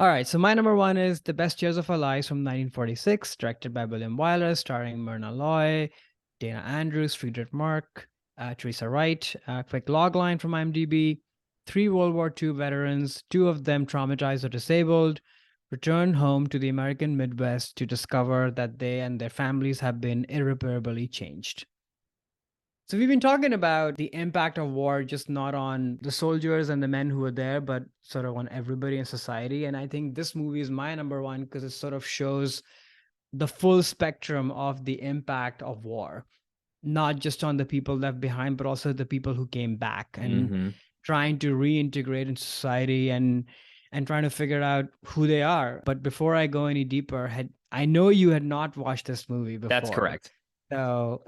All right, so my number one is The Best Years of Our Lives from 1946, directed by William Wyler, starring Myrna Loy, Dana Andrews, Friedrich Mark, Teresa Wright. Quick logline from IMDb. Three World War II veterans, two of them traumatized or disabled, return home to the American Midwest to discover that they and their families have been irreparably changed. So we've been talking about the impact of war, just not on the soldiers and the men who were there, but sort of on everybody in society. And I think this movie is my number one because it sort of shows the full spectrum of the impact of war, not just on the people left behind, but also the people who came back and Mm-hmm. trying to reintegrate in society and trying to figure out who they are. But before I go any deeper, I know you had not watched this movie That's before. correct. So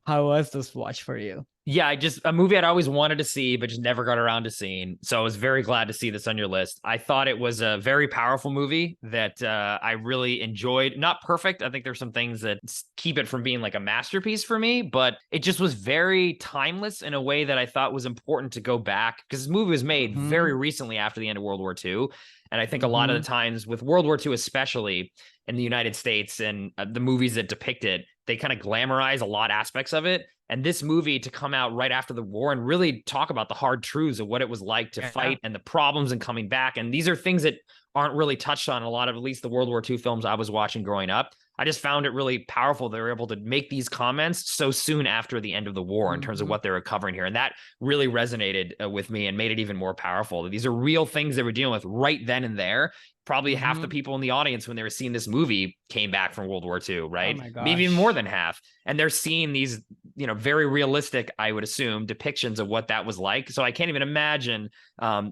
how was this watch for you? Yeah, a movie I'd always wanted to see, but just never got around to seeing. So I was very glad to see this on your list. I thought it was a very powerful movie that I really enjoyed. Not perfect. I think there's some things that keep it from being like a masterpiece for me, but it just was very timeless in a way that I thought was important to go back because this movie was made very Hmm. recently after the end of World War II. And I think a lot of Hmm. the times with World War II, especially in the United States and the movies that depict it, they kind of glamorize a lot of aspects of it. And this movie to come out right after the war and really talk about the hard truths of what it was like to Yeah. fight and the problems and coming back. And these are things that aren't really touched on in a lot of at least the World War II films I was watching growing up. I just found it really powerful. They were able to make these comments so soon after the end of the war in terms of Hmm. what they were covering here. And that really resonated with me and made it even more powerful. These are real things they were dealing with right then and there. Probably half the Hmm. people in the audience when they were seeing this movie came back from World War II, Oh right? my Maybe even more gosh. than half. And they're seeing these, very realistic, I would assume, depictions of what that was like. So I can't even imagine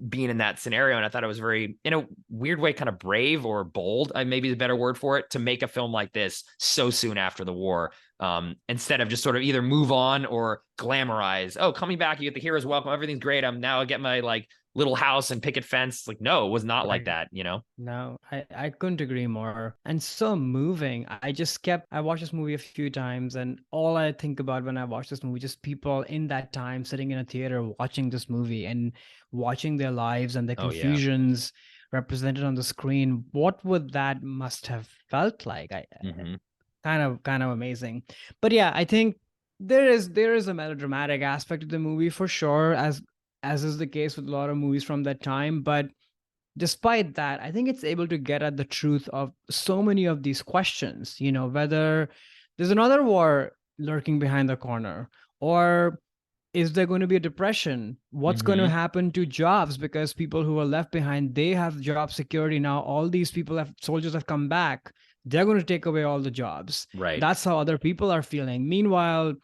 being in that scenario. And I thought it was very, in a weird way, kind of brave or bold, maybe the better word for it, to make a film like this so soon after the war. Instead of just sort of either move on or glamorize, oh, coming back, you get the hero's welcome, everything's great. I'm now I get my like little house and picket fence. Like, no, it was not like Right. that. No, I couldn't agree more. And so moving. I watched this movie a few times, and all I think about when I watch this movie, just people in that time sitting in a theater watching this movie and watching their lives and their Oh yeah. confusions represented on the screen. What would that must have felt like? I Mm-hmm. kind of amazing. But yeah, I think there is a melodramatic aspect of the movie for sure, as is the case with a lot of movies from that time. But despite that, I think it's able to get at the truth of so many of these questions, whether there's another war lurking behind the corner, or is there going to be a depression? What's going to Mm-hmm. happen to jobs? Because people who are left behind, they have job security now. All these soldiers have come back. They're going to take away all the jobs. Right. That's how other people are feeling. Meanwhile,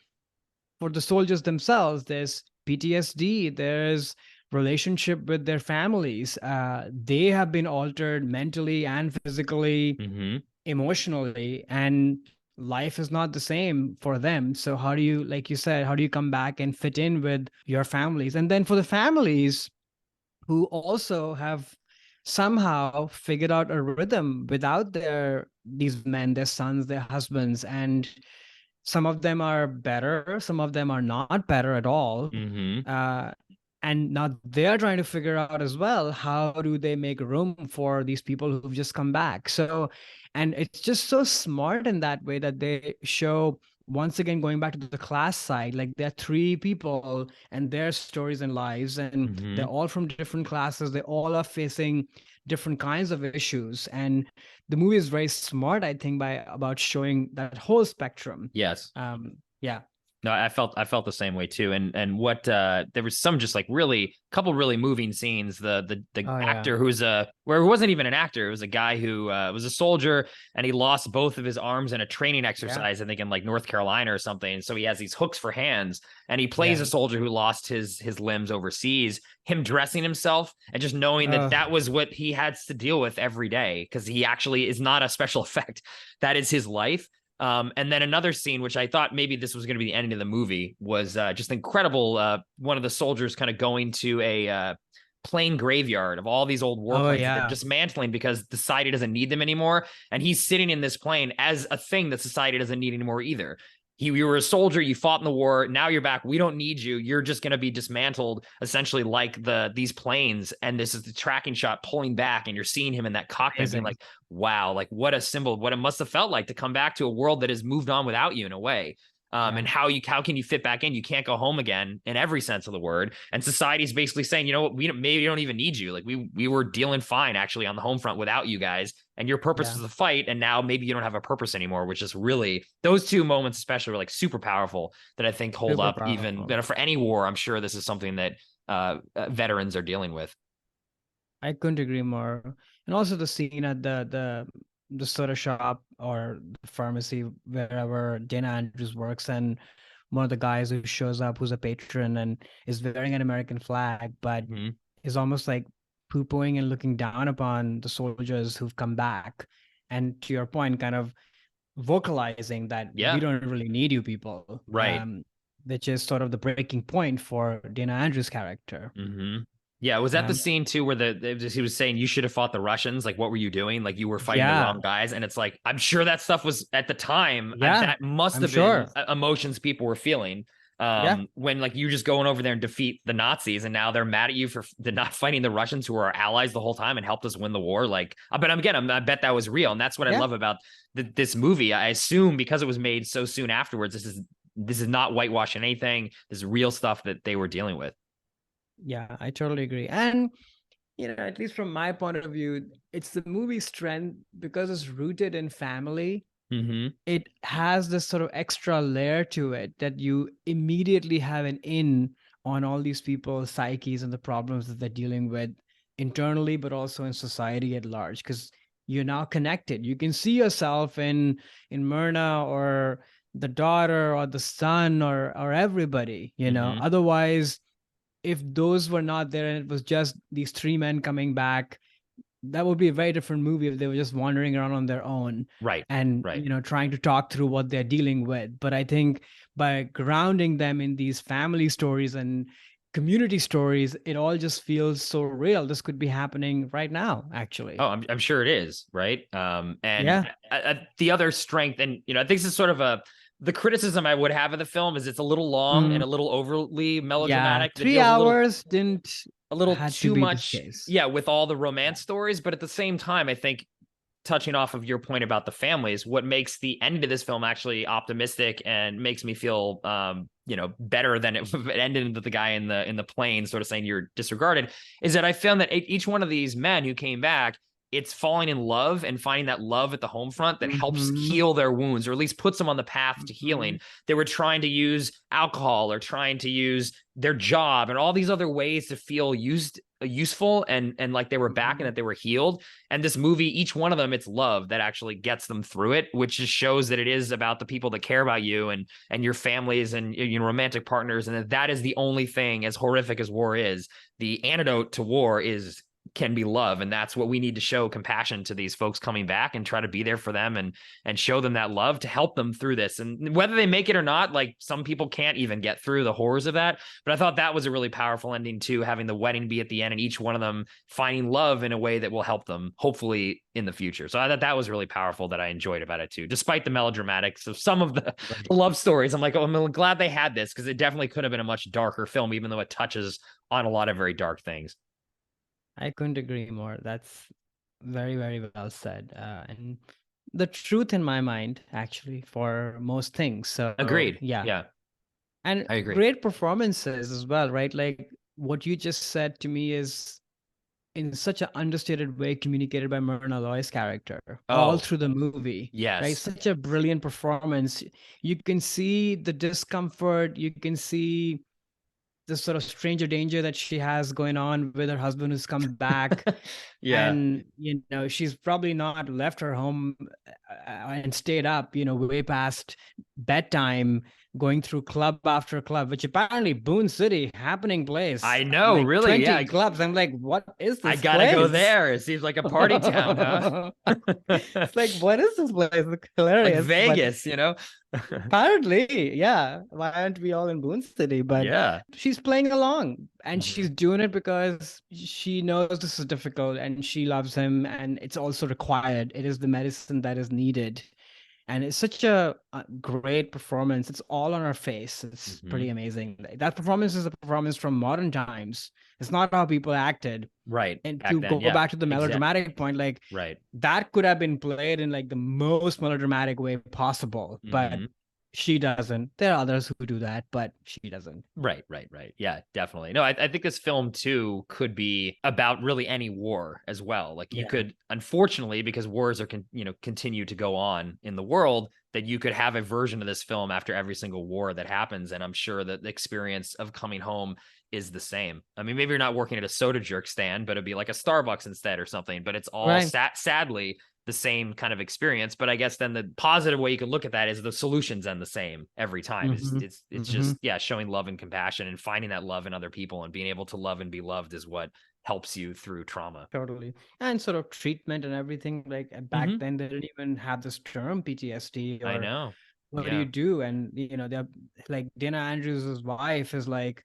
for the soldiers themselves, there's PTSD, there's relationship with their families. They have been altered mentally and physically, Mm-hmm. emotionally, and life is not the same for them. So how do you, like you said, how do you come back and fit in with your families? And then for the families who also have somehow figured out a rhythm without these men, their sons, their husbands, and some of them are better, some of them are not better at all. Mm-hmm. uh, and now they're trying to figure out as well, how do they make room for these people who've just come back. So, and it's just so smart in that way that they show, once again, going back to the class side, like there are three people and their stories and lives, and they're Mm-hmm. all from different classes, they all are facing different kinds of issues. And the movie is very smart, I think, by about showing that whole spectrum. Yes. Yeah. No, I felt the same way too. And what there was some just like really couple really moving scenes. The Oh yeah. actor who's where he wasn't even an actor, it was a guy who was a soldier and he lost both of his arms in a training Yeah. exercise, I think in like North Carolina or something. So he has these hooks for hands and he plays a Yeah. soldier who lost his limbs overseas. Him dressing himself and just knowing that uh, that was what he had to deal with every day because he actually is not a special effect. That is his life. And then another scene, which I thought maybe this was going to be the ending of the movie, was just incredible. One of the soldiers kind of going to a plane graveyard of all these old oh warplanes that they're yeah. dismantling because society doesn't need them anymore. And he's sitting in this plane as a thing that society doesn't need anymore either. you were a soldier, you fought in the war, now you're back, we don't need you, you're just going to be dismantled, essentially, like these planes. And this is the tracking shot pulling back, and you're seeing him in that cockpit being Amazing. like, wow, like what a symbol, what it must have felt like to come back to a world that has moved on without you in a way. Yeah. And how can you fit back in? You can't go home again in every sense of the word. And society's basically saying, you know what, maybe don't even need you. Like we were dealing fine actually on the home front without you guys, and your purpose Yeah. was to fight, and now maybe you don't have a purpose anymore. Which is really, those two moments especially were like super powerful, that I think hold Super up even, powerful. you know, for any war. I'm sure this is something that veterans are dealing with. I couldn't agree more. And also the scene at the soda shop or the pharmacy, wherever Dana Andrews works, and one of the guys who shows up, who's a patron and is wearing an American flag, but Mm-hmm. is almost like poo-pooing and looking down upon the soldiers who've come back. And to your point, kind of vocalizing that we Yeah, don't really need you people, right. which is sort of the breaking point for Dana Andrews' character. Mm-hmm. Yeah, was that the Um, scene too where he was saying you should have fought the Russians? Like, what were you doing? Like, you were fighting the yeah, wrong guys. And it's like, I'm sure that stuff was at the time. yeah, That must I'm have been sure. emotions people were feeling. Yeah, When like you just going over there and defeat the Nazis, and now they're mad at you for not fighting the Russians, who were our allies the whole time and helped us win the war. Like, but again, I bet that was real, and that's what I yeah, love about this movie. I assume because it was made so soon afterwards, this is not whitewashing anything. This is real stuff that they were dealing with. yeah, I totally agree. And at least from my point of view, it's the movie's strength because it's rooted in family. Mm-hmm. It has this sort of extra layer to it that you immediately have an in on all these people's psyches and the problems that they're dealing with internally, but also in society at large, because you're now connected. You can see yourself in Myrna or the daughter or the son or everybody. Mm-hmm. Otherwise, if those were not there and it was just these three men coming back, that would be a very different movie if they were just wandering around on their own Right. and Right. trying to talk through what they're dealing with. But I think by grounding them in these family stories and community stories, it all just feels so real. This could be happening right now, Oh, actually. I'm sure it is, right? And Yeah. the other strength, and I think this is sort of the criticism I would have of the film is it's a little long and Mm, a little overly yeah, melodramatic. That three deals hours didn't a little had to too be this much, case. yeah, with all the Yeah. romance stories. But at the same time, I think, touching off of your point about the families, what makes the end of this film actually optimistic and makes me feel better than it ended with the guy in the plane sort of saying you're disregarded, is that I found that each one of these men who came back, it's falling in love and finding that love at the home front that helps Mm-hmm. heal their wounds, or at least puts them on the path to Mm-hmm. healing. They were trying to use alcohol or trying to use their job and all these other ways to feel useful and like they were back and Mm-hmm. that they were healed. And this movie, each one of them, it's love that actually gets them through it, which just shows that it is about the people that care about you and your families and romantic partners, and that is the only thing, as horrific as war is, the antidote to war can be love. And that's what we need to show compassion to these folks coming back and try to be there for them and show them that love to help them through this. And whether they make it or not, like some people can't even get through the horrors of that. But I thought that was a really powerful ending too, having the wedding be at the end and each one of them finding love in a way that will help them hopefully in the future. So I thought that was really powerful, that I enjoyed about it too, despite the melodramatics of some of the Right. love stories. I'm like, oh, I'm glad they had this, because it definitely could have been a much darker film, even though it touches on a lot of very dark things. I couldn't agree more. That's very, very well said. And the truth in my mind, actually, for most things. So, Agreed. yeah. Yeah, And I agree. great performances as well, right? Like what you just said to me is in such an understated way communicated by Myrna Loy's character all Oh, through the movie, right? yes. Such a brilliant performance. You can see the discomfort, you can see the sort of stranger danger that she has going on with her husband who's come back, Yeah. and she's probably not left her home and stayed up way past bedtime, going through club after club, which apparently Boone City happening place, I know, like really. 20 Yeah. clubs. I'm like, what is I this gotta go place? there. It seems like a party town, huh? It's like, what is this place? It's Like hilarious, but Vegas. apparently, yeah. Why aren't we all in Boone City? But Yeah. she's playing along and she's Mhm. doing it because she knows this is difficult and she loves him and it's also required. It is the medicine that is needed. And it's such a great performance. It's all on her face. It's pretty amazing. That performance is a performance from modern times. It's not how people acted. Right. And Back to then. go Yeah. back to the melodramatic point, like Right. that could have been played in like the most melodramatic way possible, but she doesn't. There are others who do that, but she doesn't. Right. Yeah, definitely. No, I think this film too could be about really any war as well. Like you could, unfortunately, because wars are continue to go on in the world, that you could have a version of this film after every single war that happens. And I'm sure that the experience of coming home is the same. I mean, maybe you're not working at a soda jerk stand, but it'd be like a Starbucks instead or something. But it's all sadly the same kind of experience. But I guess then the positive way you could look at that is the solutions end the same every time. It's just showing love and compassion and finding that love in other people, and being able to love and be loved is what helps you through trauma. Totally. And sort of treatment and everything. Like back then they didn't even have this term PTSD, or I know. what do you do? And they're like, Dana Andrews' wife is like,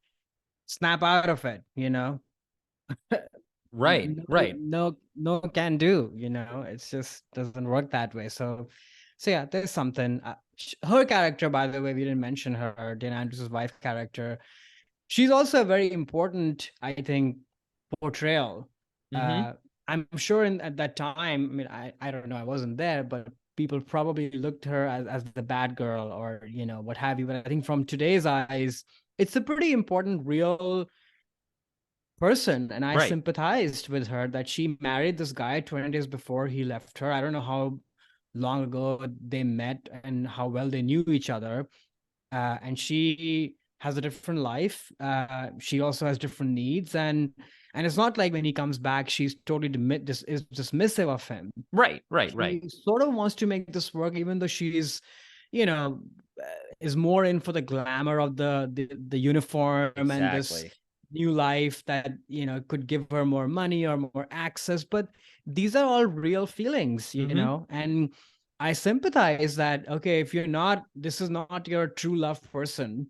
snap out of it, Right. No can do, it's just doesn't work that way. So yeah, there's something. Her character, by the way, we didn't mention her, Dana Andrews' wife character. She's also a very important, I think, portrayal. I'm sure at that time, I mean, I don't know, I wasn't there, but people probably looked her as the bad girl, or what have you. But I think from today's eyes, it's a pretty important, real person, and I sympathized with her that she married this guy 20 days before he left her. I don't know how long ago they met and how well they knew each other, and she has a different life. She also has different needs, and it's not like when he comes back she's totally dismissive of him. Right. She sort of wants to make this work, even though she's is more in for the glamour of the uniform and this new life that could give her more money or more access. But these are all real feelings, and I sympathize that, okay, if this is not your true love person,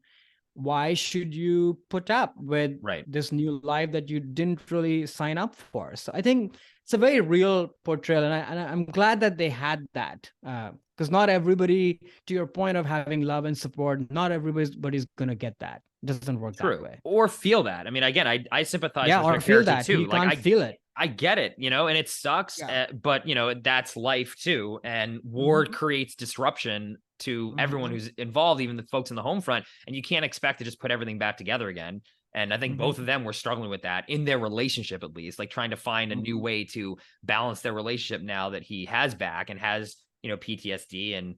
why should you put up with this new life that you didn't really sign up for? So I think it's a very real portrayal, and I'm glad that they had that, because not everybody, to your point of having love and support, not everybody's gonna get that. It doesn't work that way, or feel that. I mean, again, I sympathize with or her feel character that too. you can't feel it. I get it, and it sucks, but that's life too. And war creates disruption to everyone who's involved, even the folks in the home front. And you can't expect to just put everything back together again. And I think both of them were struggling with that in their relationship, at least, like trying to find a new way to balance their relationship now that he has back and has, PTSD, and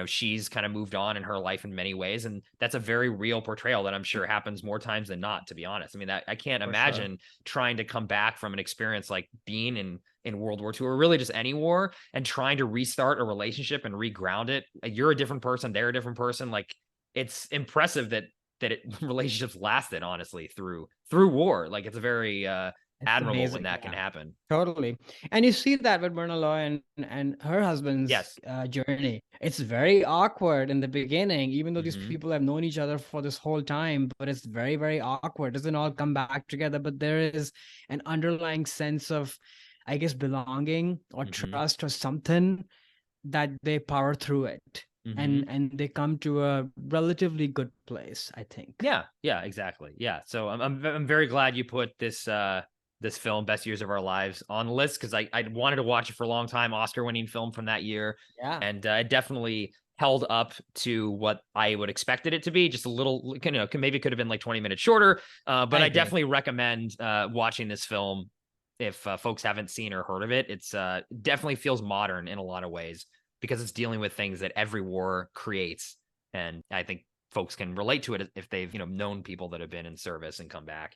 she's kind of moved on in her life in many ways. And that's a very real portrayal that I'm sure happens more times than not, to be honest. I mean, I can't imagine trying to come back from an experience like being in World War II, or really just any war, and trying to restart a relationship and reground it. You're a different person, they're a different person. Like, it's impressive that relationships lasted, honestly, through war. Like, it's a very admirable amazing, when that can happen. Totally. And you see that with Myrna Loy and her husband's journey. It's very awkward in the beginning, even though these people have known each other for this whole time, but it's very, very awkward. It doesn't all come back together, but there is an underlying sense of, I guess, belonging or trust or something that they power through it. And they come to a relatively good place, I think. Yeah, exactly. Yeah. So I'm very glad you put this this film, Best Years of Our Lives, on the list, because I wanted to watch it for a long time. Oscar-winning film from that year. Yeah. And it definitely held up to what I would expected it to be. Just a little, maybe it could have been like 20 minutes shorter. But I definitely recommend watching this film if folks haven't seen or heard of it. It's definitely feels modern in a lot of ways, because it's dealing with things that every war creates. And I think folks can relate to it if they've, known people that have been in service and come back.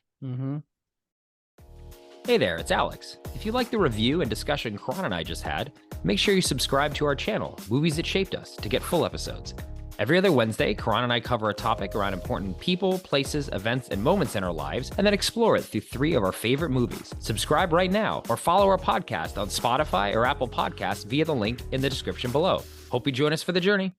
Hey there, it's Alex. If you like the review and discussion Karan and I just had, make sure you subscribe to our channel, Movies That Shaped Us, to get full episodes. Every other Wednesday, Karan and I cover a topic around important people, places, events, and moments in our lives, and then explore it through 3 of our favorite movies. Subscribe right now, or follow our podcast on Spotify or Apple Podcasts via the link in the description below. Hope you join us for the journey.